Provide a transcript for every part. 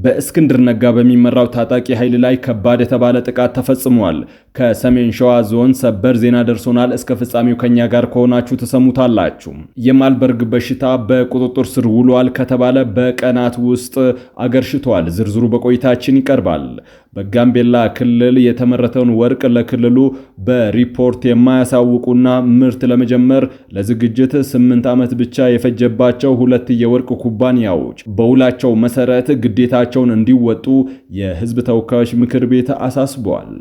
በእስክንድር ነጋ በሚመራው ታጣቂ ኃይል ላይ ከባድ የተባለ ጥቃት ተፈጽሟል። ከሰሜን ሸዋ ዞን ሰበር ዜና ደርሶናል። እስከ ፍጻሜው ከኛ ጋር ከሆናችሁ ተሰሙታላችሁ። የማልበርግ በሽታ በቁጥጥር ስር ውሏል ከተባለ በቀናት ውስጥ አገርሽቷል። ዝርዝሩ በቆይታችን ይቀርባል። በጋምቤላ ክልል የተመረተውን ወርቅ ለክልሉ በሪፖርት የማያሳውቁና ምርት ለመጀመር ለዝግጅት 8 ዓመት ብቻ የፈጀባቸው ሁለት የወርቅ ኩባንያዎች በውላቸው መሰረት ግዴታቸውን እንዲወጡ የሕዝብ ተወካዮች ምክር ቤት አሳስቧል።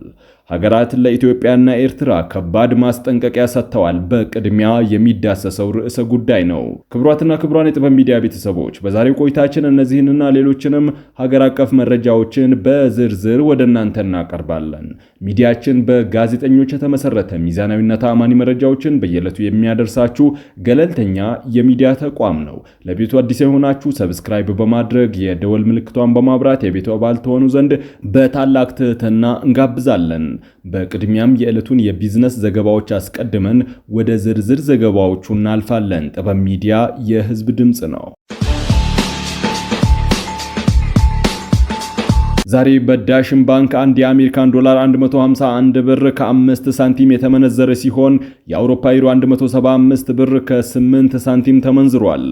ሀገራት ለኢትዮጵያና ኤርትራ ከባድ ማስጠንቀቂያ ሰጥተዋል። በቅድሚያ የሚዳሰሰው ርዕሰ ጉዳይ ነው። ክቡራትና ክቡራን የጥበብ ሚዲያ ቤተሰቦች በዛሬው ቆይታችን እነዚህንና ሌሎችንም ሀገር አቀፍ መረጃዎችን በዝርዝር ወደ እናንተ እናቀርባለን። ሚዲያችን በጋዜጠኞች የተመሰረተ ሚዛናዊና ተአማኒ መረጃዎችን በየዕለቱ የሚያደርሳችሁ ገለልተኛ የሚዲያ ተቋም ነው። ለቤቱ አዲስ የሆናችሁ ሰብስክራይብ በማድረግ የደወል ምልክቷን በማብራት የቤቱ አባል ትሆኑ ዘንድ በታላቅ ትህትና እንጋብዛለን። በቅድሚያም የዕለቱን የቢዝነስ ዘገባዎች አስቀድመን ወደ ዝርዝር ዘገባዎቹ እናልፋለን። ጥበብ ሚዲያ የሕዝብ ድምጽ ነው። ዛሬ በዳሽን ባንክ አንድ የአሜሪካን ዶላር 151 ብር ከ5 ሳንቲም የተመነዘረ ሲሆን የአውሮፓ ዩሮ 175 ብር ከ8 ሳንቲም ተመንዝሯል።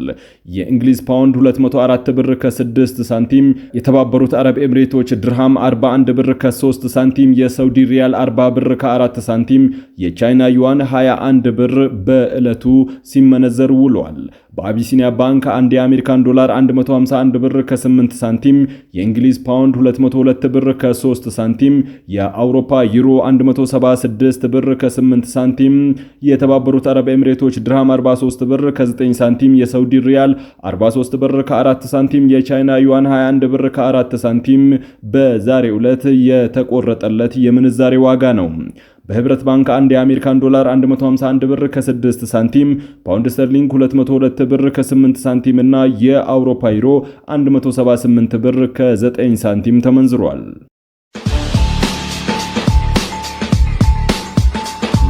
የእንግሊዝ ፓውንድ 204 ብር ከ6 ሳንቲም፣ የተባበሩት አረብ ኤሚሬቶች ድርሃም 41 ብር ከ3 ሳንቲም፣ የሳውዲ ሪያል 40 ብር ከ4 ሳንቲም፣ የቻይና ዩዋን 21 ብር በዕለቱ ሲመነዘር ውሏል። በአቢሲኒያ ባንክ አንድ የአሜሪካን ዶላር 151 ብር ከ8 ሳንቲም፣ የእንግሊዝ ፓውንድ 202 ብር ከ3 ሳንቲም፣ የአውሮፓ ዩሮ 176 ብር ከ8 ሳንቲም፣ የተባበሩት አረብ ኤሚሬቶች ድርሃም 43 ብር ከ9 ሳንቲም፣ የሳውዲ ሪያል 43 ብር ከ4 ሳንቲም፣ የቻይና ዩዋን 21 ብር ከ4 ሳንቲም በዛሬው ዕለት የተቆረጠለት የምንዛሬ ዋጋ ነው። በህብረት ባንክ አንድ የአሜሪካን ዶላር 151 ብር ከ6 ሳንቲም፣ ፓውንድ ስተርሊንግ 202 ብር ከ8 ሳንቲም እና የአውሮፓ ዩሮ 178 ብር ከ9 ሳንቲም ተመንዝሯል።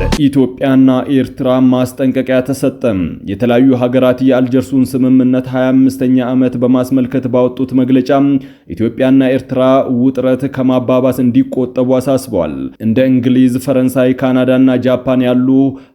ለኢትዮጵያና ኤርትራ ማስጠንቀቂያ ተሰጠም። የተለያዩ ሀገራት የአልጀርሱን ስምምነት 25ኛ ዓመት በማስመልከት ባወጡት መግለጫ ኢትዮጵያና ኤርትራ ውጥረት ከማባባስ እንዲቆጠቡ አሳስበዋል። እንደ እንግሊዝ፣ ፈረንሳይ፣ ካናዳና ጃፓን ያሉ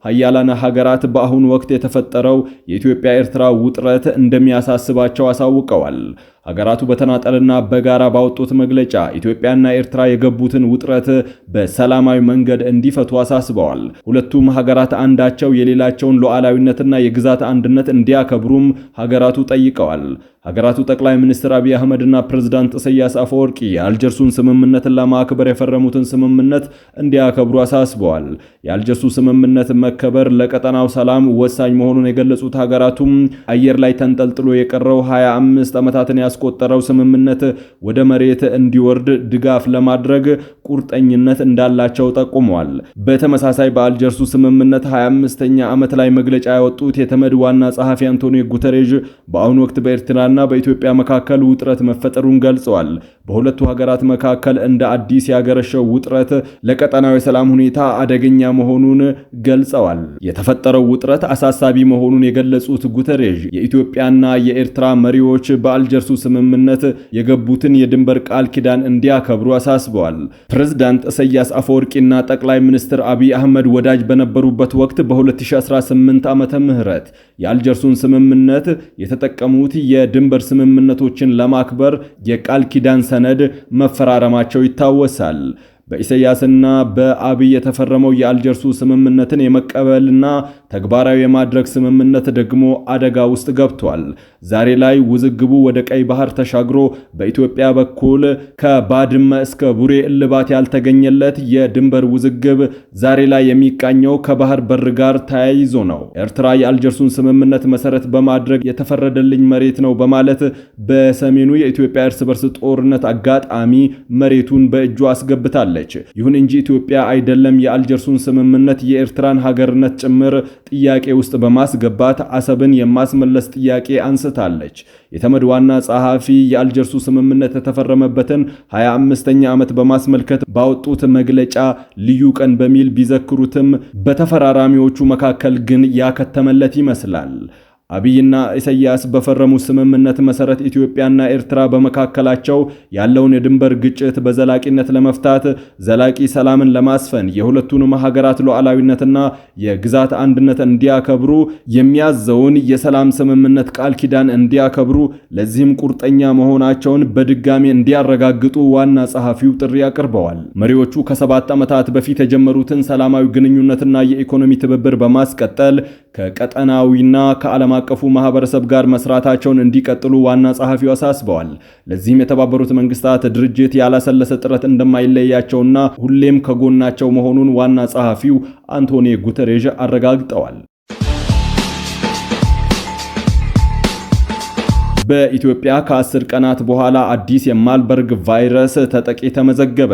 ሀያላን ሀገራት በአሁኑ ወቅት የተፈጠረው የኢትዮጵያ ኤርትራ ውጥረት እንደሚያሳስባቸው አሳውቀዋል። ሀገራቱ በተናጠልና በጋራ ባወጡት መግለጫ ኢትዮጵያና ኤርትራ የገቡትን ውጥረት በሰላማዊ መንገድ እንዲፈቱ አሳስበዋል። ሁለቱም ሀገራት አንዳቸው የሌላቸውን ሉዓላዊነትና የግዛት አንድነት እንዲያከብሩም ሀገራቱ ጠይቀዋል። ሀገራቱ ጠቅላይ ሚኒስትር አብይ አህመድና ፕሬዝዳንት ኢሳያስ አፈወርቂ የአልጀርሱን ስምምነትን ለማክበር የፈረሙትን ስምምነት እንዲያከብሩ አሳስበዋል። የአልጀርሱ ስምምነት መከበር ለቀጠናው ሰላም ወሳኝ መሆኑን የገለጹት ሀገራቱም አየር ላይ ተንጠልጥሎ የቀረው 25 ዓመታትን ያስቆጠረው ስምምነት ወደ መሬት እንዲወርድ ድጋፍ ለማድረግ ቁርጠኝነት እንዳላቸው ጠቁመዋል። በተመሳሳይ በአልጀርሱ ስምምነት 25ኛ ዓመት ላይ መግለጫ ያወጡት የተመድ ዋና ጸሐፊ አንቶኒዮ ጉተሬዥ በአሁኑ ወቅት በኤርትራ እና በኢትዮጵያ መካከል ውጥረት መፈጠሩን ገልጸዋል። በሁለቱ ሀገራት መካከል እንደ አዲስ ያገረሸው ውጥረት ለቀጠናዊ ሰላም ሁኔታ አደገኛ መሆኑን ገልጸዋል። የተፈጠረው ውጥረት አሳሳቢ መሆኑን የገለጹት ጉተሬዥ የኢትዮጵያና የኤርትራ መሪዎች በአልጀርሱ ስምምነት የገቡትን የድንበር ቃል ኪዳን እንዲያከብሩ አሳስበዋል። ፕሬዝዳንት ኢሳያስ አፈወርቂና ጠቅላይ ሚኒስትር አብይ አህመድ ወዳጅ በነበሩበት ወቅት በ2018 ዓመተ ምህረት የአልጀርሱን ስምምነት የተጠቀሙት የድንበር ስምምነቶችን ለማክበር የቃል ኪዳን ሰነድ መፈራረማቸው ይታወሳል። በኢሳያስና በአብይ የተፈረመው የአልጀርሱ ስምምነትን የመቀበልና ተግባራዊ የማድረግ ስምምነት ደግሞ አደጋ ውስጥ ገብቷል። ዛሬ ላይ ውዝግቡ ወደ ቀይ ባህር ተሻግሮ በኢትዮጵያ በኩል ከባድመ እስከ ቡሬ እልባት ያልተገኘለት የድንበር ውዝግብ ዛሬ ላይ የሚቃኘው ከባህር በር ጋር ተያይዞ ነው። ኤርትራ የአልጀርሱን ስምምነት መሰረት በማድረግ የተፈረደልኝ መሬት ነው በማለት በሰሜኑ የኢትዮጵያ እርስ በርስ ጦርነት አጋጣሚ መሬቱን በእጁ አስገብታለች። ይሁን እንጂ ኢትዮጵያ አይደለም የአልጀርሱን ስምምነት የኤርትራን ሀገርነት ጭምር ጥያቄ ውስጥ በማስገባት አሰብን የማስመለስ ጥያቄ አንስታለች። የተመድ ዋና ጸሐፊ የአልጀርሱ ስምምነት የተፈረመበትን 25ኛ ዓመት በማስመልከት ባወጡት መግለጫ ልዩ ቀን በሚል ቢዘክሩትም በተፈራራሚዎቹ መካከል ግን ያከተመለት ይመስላል። አብይና ኢሳያስ በፈረሙ ስምምነት መሰረት ኢትዮጵያና ኤርትራ በመካከላቸው ያለውን የድንበር ግጭት በዘላቂነት ለመፍታት ዘላቂ ሰላምን ለማስፈን የሁለቱንም ሀገራት ሉዓላዊነትና የግዛት አንድነት እንዲያከብሩ የሚያዘውን የሰላም ስምምነት ቃል ኪዳን እንዲያከብሩ ለዚህም ቁርጠኛ መሆናቸውን በድጋሚ እንዲያረጋግጡ ዋና ጸሐፊው ጥሪ አቅርበዋል። መሪዎቹ ከ7 ዓመታት በፊት የጀመሩትን ሰላማዊ ግንኙነትና የኢኮኖሚ ትብብር በማስቀጠል ከቀጠናዊና ከዓለም አቀፉ ማህበረሰብ ጋር መስራታቸውን እንዲቀጥሉ ዋና ጸሐፊው አሳስበዋል። ለዚህም የተባበሩት መንግስታት ድርጅት ያላሰለሰ ጥረት እንደማይለያቸውና ሁሌም ከጎናቸው መሆኑን ዋና ጸሐፊው አንቶኒዮ ጉተሬዥ አረጋግጠዋል። በኢትዮጵያ ከ10 ቀናት በኋላ አዲስ የማርበርግ ቫይረስ ተጠቂ ተመዘገበ።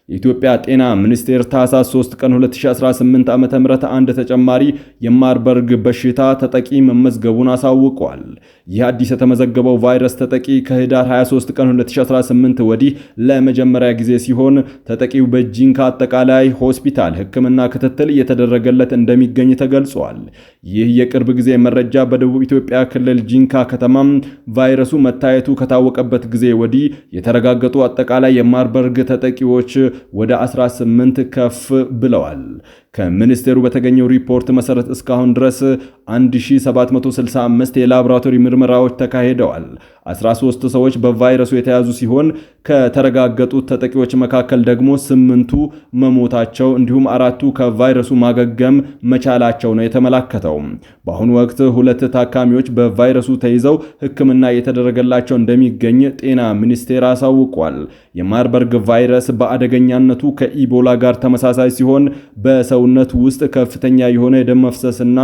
የኢትዮጵያ ጤና ሚኒስቴር ታህሳስ 3 ቀን 2018 ዓ.ም አንድ ተጨማሪ የማርበርግ በሽታ ተጠቂ መመዝገቡን አሳውቋል። ይህ አዲስ የተመዘገበው ቫይረስ ተጠቂ ከህዳር 23 ቀን 2018 ወዲህ ለመጀመሪያ ጊዜ ሲሆን ተጠቂው በጂንካ አጠቃላይ ሆስፒታል ሕክምና ክትትል እየተደረገለት እንደሚገኝ ተገልጿል። ይህ የቅርብ ጊዜ መረጃ በደቡብ ኢትዮጵያ ክልል ጂንካ ከተማ ቫይረሱ መታየቱ ከታወቀበት ጊዜ ወዲህ የተረጋገጡ አጠቃላይ የማርበርግ ተጠቂዎች ወደ 18 ከፍ ብለዋል። ከሚኒስቴሩ በተገኘው ሪፖርት መሰረት እስካሁን ድረስ 1765 የላቦራቶሪ ምርመራዎች ተካሂደዋል። 13 ሰዎች በቫይረሱ የተያዙ ሲሆን ከተረጋገጡት ተጠቂዎች መካከል ደግሞ 8ቱ መሞታቸው እንዲሁም 4ቱ ከቫይረሱ ማገገም መቻላቸው ነው የተመላከተው። በአሁኑ ወቅት 2 ታካሚዎች በቫይረሱ ተይዘው ሕክምና እየተደረገላቸው እንደሚገኝ ጤና ሚኒስቴር አሳውቋል። የማርበርግ ቫይረስ በአደገኛነቱ ከኢቦላ ጋር ተመሳሳይ ሲሆን በሰውነት ውስጥ ከፍተኛ የሆነ የደም መፍሰስና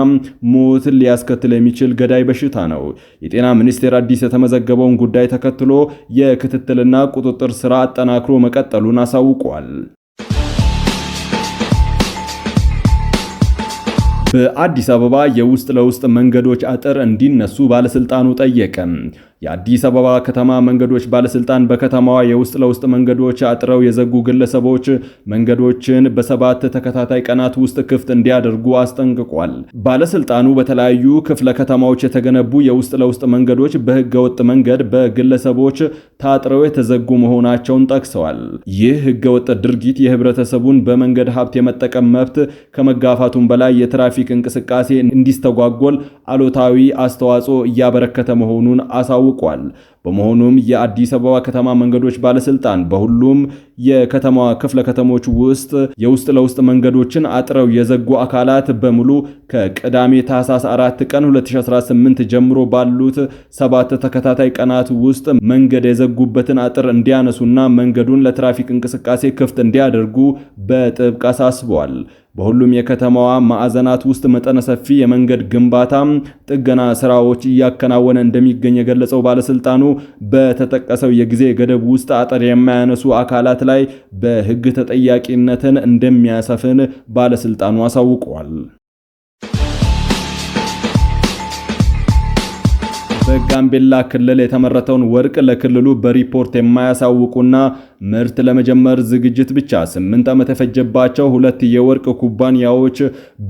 ሞት ሊያስከትል የሚችል ገዳይ በሽታ ነው። የጤና ሚኒስቴር አዲስ የተመዘገበውን ጉዳይ ተከትሎ የክትትልና ቁጥጥር ስራ አጠናክሮ መቀጠሉን አሳውቋል። በአዲስ አበባ የውስጥ ለውስጥ መንገዶች አጥር እንዲነሱ ባለስልጣኑ ጠየቀ። የአዲስ አበባ ከተማ መንገዶች ባለስልጣን በከተማዋ የውስጥ ለውስጥ መንገዶች አጥረው የዘጉ ግለሰቦች መንገዶችን በ7 ተከታታይ ቀናት ውስጥ ክፍት እንዲያደርጉ አስጠንቅቋል። ባለስልጣኑ በተለያዩ ክፍለ ከተማዎች የተገነቡ የውስጥ ለውስጥ መንገዶች በህገወጥ መንገድ በግለሰቦች ታጥረው የተዘጉ መሆናቸውን ጠቅሰዋል። ይህ ህገወጥ ድርጊት የህብረተሰቡን በመንገድ ሀብት የመጠቀም መብት ከመጋፋቱም በላይ የትራፊክ እንቅስቃሴ እንዲስተጓጎል አሉታዊ አስተዋጽኦ እያበረከተ መሆኑን አሳውቋል። በመሆኑም የአዲስ አበባ ከተማ መንገዶች ባለስልጣን በሁሉም የከተማዋ ክፍለ ከተሞች ውስጥ ለውስጥ መንገዶችን አጥረው የዘጉ አካላት በሙሉ ከቅዳሜ ታህሳስ 4 ቀን 2018 ጀምሮ ባሉት 7 ተከታታይ ቀናት ውስጥ መንገድ የዘጉበትን አጥር እንዲያነሱና መንገዱን ለትራፊክ እንቅስቃሴ ክፍት እንዲያደርጉ በጥብቅ አሳስበዋል። በሁሉም የከተማዋ ማዕዘናት ውስጥ መጠነ ሰፊ የመንገድ ግንባታ ጥገና ስራዎች እያከናወነ እንደሚገኝ የገለጸው ባለስልጣኑ በተጠቀሰው የጊዜ ገደብ ውስጥ አጥር የማያነሱ አካላት ላይ በሕግ ተጠያቂነትን እንደሚያሰፍን ባለስልጣኑ አሳውቀዋል። በጋምቤላ ክልል የተመረተውን ወርቅ ለክልሉ በሪፖርት የማያሳውቁና ምርት ለመጀመር ዝግጅት ብቻ 8 ዓመት የፈጀባቸው 2 የወርቅ ኩባንያዎች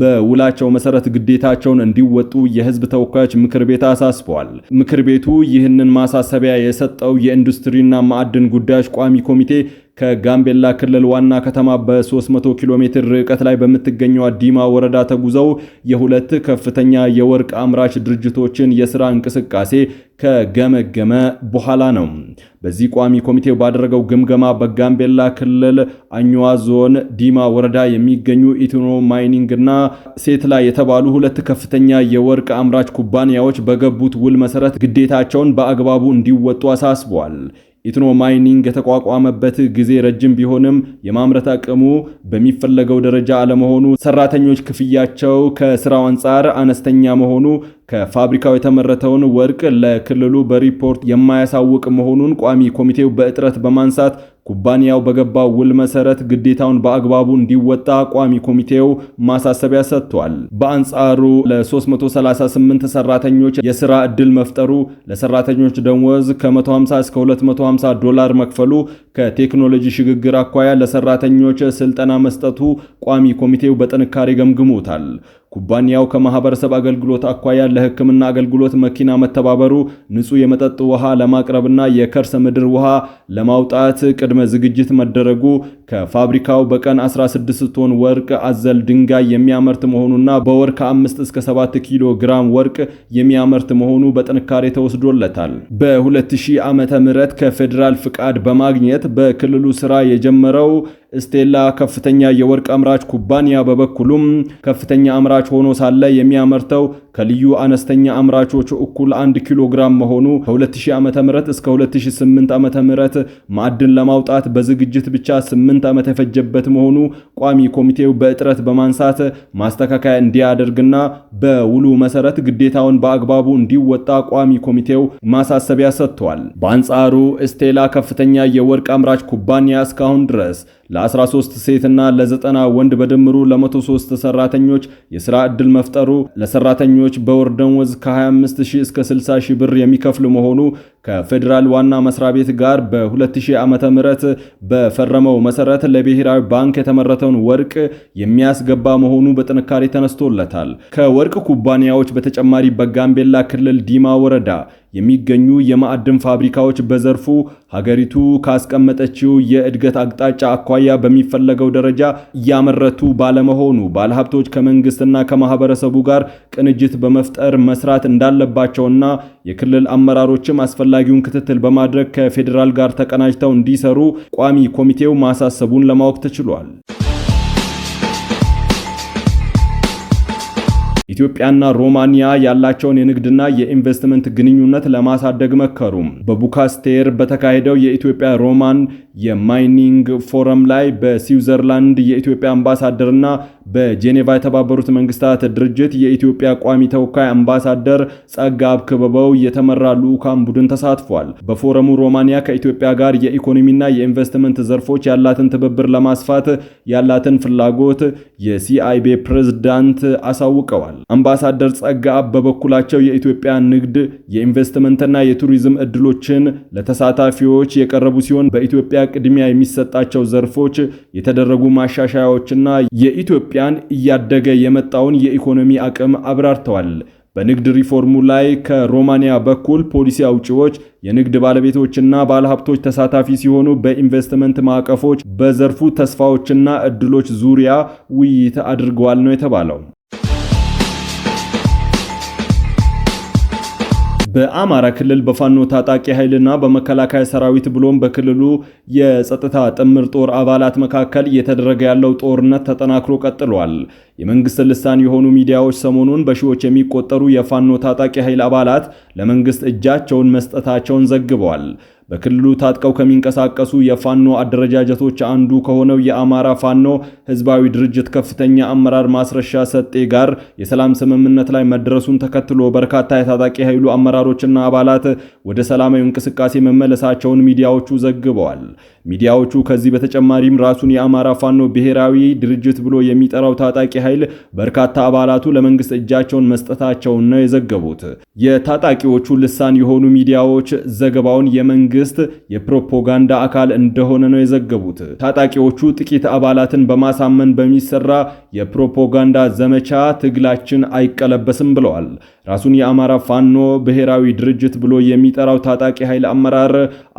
በውላቸው መሰረት ግዴታቸውን እንዲወጡ የሕዝብ ተወካዮች ምክር ቤት አሳስበዋል። ምክር ቤቱ ይህንን ማሳሰቢያ የሰጠው የኢንዱስትሪና ማዕድን ጉዳዮች ቋሚ ኮሚቴ ከጋምቤላ ክልል ዋና ከተማ በ300 ኪሎ ሜትር ርቀት ላይ በምትገኘው ዲማ ወረዳ ተጉዘው የሁለት ከፍተኛ የወርቅ አምራች ድርጅቶችን የሥራ እንቅስቃሴ ከገመገመ በኋላ ነው። በዚህ ቋሚ ኮሚቴው ባደረገው ግምገማ በጋምቤላ ክልል አኝዋ ዞን ዲማ ወረዳ የሚገኙ ኢትኖ ማይኒንግ እና ሴትላ የተባሉ 2 ከፍተኛ የወርቅ አምራች ኩባንያዎች በገቡት ውል መሰረት ግዴታቸውን በአግባቡ እንዲወጡ አሳስበዋል። ኢትኖ ማይኒንግ የተቋቋመበት ጊዜ ረጅም ቢሆንም የማምረት አቅሙ በሚፈለገው ደረጃ አለመሆኑ፣ ሰራተኞች ክፍያቸው ከስራው አንጻር አነስተኛ መሆኑ፣ ከፋብሪካው የተመረተውን ወርቅ ለክልሉ በሪፖርት የማያሳውቅ መሆኑን ቋሚ ኮሚቴው በእጥረት በማንሳት ኩባንያው በገባው ውል መሰረት ግዴታውን በአግባቡ እንዲወጣ ቋሚ ኮሚቴው ማሳሰቢያ ሰጥቷል። በአንጻሩ ለ338 ሰራተኞች የሥራ ዕድል መፍጠሩ፣ ለሰራተኞች ደሞዝ ከ150 እስከ $250 መክፈሉ፣ ከቴክኖሎጂ ሽግግር አኳያ ለሰራተኞች ስልጠና መስጠቱ ቋሚ ኮሚቴው በጥንካሬ ገምግሞታል። ኩባንያው ከማህበረሰብ አገልግሎት አኳያ ለሕክምና አገልግሎት መኪና መተባበሩ፣ ንጹህ የመጠጥ ውሃ ለማቅረብና የከርሰ ምድር ውሃ ለማውጣት ቅድመ ዝግጅት መደረጉ፣ ከፋብሪካው በቀን 16 ቶን ወርቅ አዘል ድንጋይ የሚያመርት መሆኑና በወር ከ5 እስከ 7 ኪሎ ግራም ወርቅ የሚያመርት መሆኑ በጥንካሬ ተወስዶለታል። በ2000 ዓመተ ምህረት ከፌዴራል ፍቃድ በማግኘት በክልሉ ስራ የጀመረው ስቴላ ከፍተኛ የወርቅ አምራች ኩባንያ በበኩሉም ከፍተኛ አምራች ሆኖ ሳለ የሚያመርተው ከልዩ አነስተኛ አምራቾች እኩል 1 ኪሎ ግራም መሆኑ ከ2000 ዓመተ ምህረት እስከ 2008 ዓመተ ምህረት ማዕድን ለማውጣት በዝግጅት ብቻ 8 ዓመት የፈጀበት መሆኑ ቋሚ ኮሚቴው በእጥረት በማንሳት ማስተካከያ እንዲያደርግና በውሉ መሰረት ግዴታውን በአግባቡ እንዲወጣ ቋሚ ኮሚቴው ማሳሰቢያ ሰጥቷል። በአንጻሩ ስቴላ ከፍተኛ የወርቅ አምራች ኩባንያ እስካሁን ድረስ ለ13 ሴትና ለ90 ወንድ በድምሩ ለ103 ሰራተኞች የሥራ ዕድል መፍጠሩ ለሰራተኞች በወር ደመወዝ ከ25000 እስከ 60000 ብር የሚከፍል መሆኑ ከፌዴራል ዋና መስሪያ ቤት ጋር በ2000 ዓመተ ምህረት በፈረመው መሰረት ለብሔራዊ ባንክ የተመረተውን ወርቅ የሚያስገባ መሆኑ በጥንካሬ ተነስቶለታል። ከወርቅ ኩባንያዎች በተጨማሪ በጋምቤላ ክልል ዲማ ወረዳ የሚገኙ የማዕድን ፋብሪካዎች በዘርፉ ሀገሪቱ ካስቀመጠችው የእድገት አቅጣጫ አኳያ በሚፈለገው ደረጃ እያመረቱ ባለመሆኑ ባለሀብቶች ከመንግስትና ከማህበረሰቡ ጋር ቅንጅት በመፍጠር መስራት እንዳለባቸውና የክልል አመራሮችም አስፈላጊውን ክትትል በማድረግ ከፌዴራል ጋር ተቀናጅተው እንዲሰሩ ቋሚ ኮሚቴው ማሳሰቡን ለማወቅ ተችሏል። ኢትዮጵያና ሮማኒያ ያላቸውን የንግድና የኢንቨስትመንት ግንኙነት ለማሳደግ መከሩ። በቡካስቴር በተካሄደው የኢትዮጵያ ሮማን የማይኒንግ ፎረም ላይ በስዊዘርላንድ የኢትዮጵያ አምባሳደርና በጄኔቫ የተባበሩት መንግስታት ድርጅት የኢትዮጵያ ቋሚ ተወካይ አምባሳደር ጸጋብ ክበበው የተመራ ልዑካን ቡድን ተሳትፏል። በፎረሙ ሮማኒያ ከኢትዮጵያ ጋር የኢኮኖሚና የኢንቨስትመንት ዘርፎች ያላትን ትብብር ለማስፋት ያላትን ፍላጎት የሲአይቤ ፕሬዝዳንት አሳውቀዋል። አምባሳደር ጸጋብ በበኩላቸው የኢትዮጵያ ንግድ፣ የኢንቨስትመንትና የቱሪዝም እድሎችን ለተሳታፊዎች የቀረቡ ሲሆን በኢትዮጵያ ቅድሚያ የሚሰጣቸው ዘርፎች የተደረጉ ማሻሻያዎችና የኢትዮጵያን እያደገ የመጣውን የኢኮኖሚ አቅም አብራርተዋል። በንግድ ሪፎርሙ ላይ ከሮማኒያ በኩል ፖሊሲ አውጪዎች፣ የንግድ ባለቤቶችና ባለሀብቶች ተሳታፊ ሲሆኑ በኢንቨስትመንት ማዕቀፎች፣ በዘርፉ ተስፋዎችና እድሎች ዙሪያ ውይይት አድርገዋል ነው የተባለው። በአማራ ክልል በፋኖ ታጣቂ ኃይልና በመከላከያ ሰራዊት ብሎም በክልሉ የጸጥታ ጥምር ጦር አባላት መካከል እየተደረገ ያለው ጦርነት ተጠናክሮ ቀጥሏል። የመንግስት ልሳን የሆኑ ሚዲያዎች ሰሞኑን በሺዎች የሚቆጠሩ የፋኖ ታጣቂ ኃይል አባላት ለመንግስት እጃቸውን መስጠታቸውን ዘግበዋል። በክልሉ ታጥቀው ከሚንቀሳቀሱ የፋኖ አደረጃጀቶች አንዱ ከሆነው የአማራ ፋኖ ህዝባዊ ድርጅት ከፍተኛ አመራር ማስረሻ ሰጤ ጋር የሰላም ስምምነት ላይ መድረሱን ተከትሎ በርካታ የታጣቂ ኃይሉ አመራሮችና አባላት ወደ ሰላማዊ እንቅስቃሴ መመለሳቸውን ሚዲያዎቹ ዘግበዋል። ሚዲያዎቹ ከዚህ በተጨማሪም ራሱን የአማራ ፋኖ ብሔራዊ ድርጅት ብሎ የሚጠራው ታጣቂ ኃይል በርካታ አባላቱ ለመንግስት እጃቸውን መስጠታቸውን ነው የዘገቡት። የታጣቂዎቹ ልሳን የሆኑ ሚዲያዎች ዘገባውን የመንግስት የፕሮፓጋንዳ አካል እንደሆነ ነው የዘገቡት። ታጣቂዎቹ ጥቂት አባላትን በማሳመን በሚሰራ የፕሮፓጋንዳ ዘመቻ ትግላችን አይቀለበስም ብለዋል። ራሱን የአማራ ፋኖ ብሔራዊ ድርጅት ብሎ የሚጠራው ታጣቂ ኃይል አመራር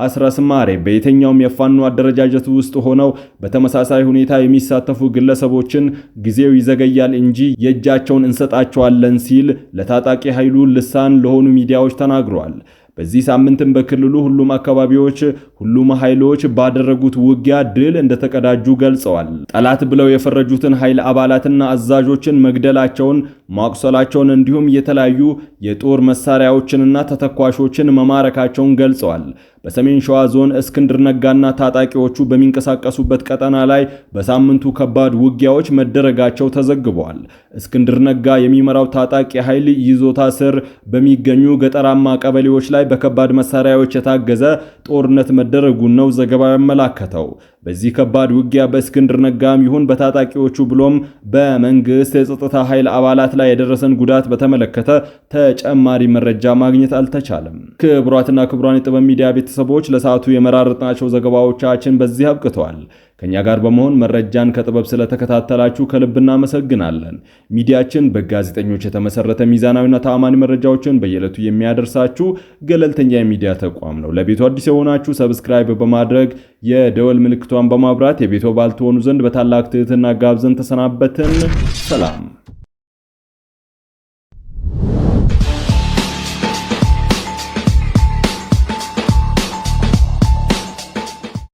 አስረስ ማሬ በየትኛውም የፋኖ አደረጃጀት ውስጥ ሆነው በተመሳሳይ ሁኔታ የሚሳተፉ ግለሰቦችን ጊዜው ይዘገያል እንጂ የእጃቸውን እንሰጣቸዋለን ሲል ለታጣቂ ኃይሉ ልሳን ለሆኑ ሚዲያዎች ተናግሯል። በዚህ ሳምንትም በክልሉ ሁሉም አካባቢዎች ሁሉም ኃይሎች ባደረጉት ውጊያ ድል እንደተቀዳጁ ገልጸዋል። ጠላት ብለው የፈረጁትን ኃይል አባላትና አዛዦችን መግደላቸውን፣ ማቁሰላቸውን እንዲሁም የተለያዩ የጦር መሳሪያዎችንና ተተኳሾችን መማረካቸውን ገልጸዋል። በሰሜን ሸዋ ዞን እስክንድር ነጋና ታጣቂዎቹ በሚንቀሳቀሱበት ቀጠና ላይ በሳምንቱ ከባድ ውጊያዎች መደረጋቸው ተዘግቧል። እስክንድር ነጋ የሚመራው ታጣቂ ኃይል ይዞታ ስር በሚገኙ ገጠራማ ቀበሌዎች ላይ በከባድ መሳሪያዎች የታገዘ ጦርነት መደረጉን ነው ዘገባው ያመላከተው። በዚህ ከባድ ውጊያ በእስክንድር ነጋም ይሁን በታጣቂዎቹ ብሎም በመንግስት የጸጥታ ኃይል አባላት ላይ የደረሰን ጉዳት በተመለከተ ተጨማሪ መረጃ ማግኘት አልተቻለም። ክቡራትና ክቡራን የጥበብ ሚዲያ ቤተሰቦች ለሰዓቱ የመራረጥናቸው ዘገባዎቻችን በዚህ አብቅተዋል። ከኛ ጋር በመሆን መረጃን ከጥበብ ስለተከታተላችሁ ከልብ እናመሰግናለን። ሚዲያችን በጋዜጠኞች የተመሰረተ ሚዛናዊና ተአማኒ መረጃዎችን በየዕለቱ የሚያደርሳችሁ ገለልተኛ የሚዲያ ተቋም ነው። ለቤቱ አዲስ የሆናችሁ ሰብስክራይብ በማድረግ የደወል ምልክቷን በማብራት የቤቱ አባል ትሆኑ ዘንድ በታላቅ ትህትና ጋብዘን ተሰናበትን። ሰላም።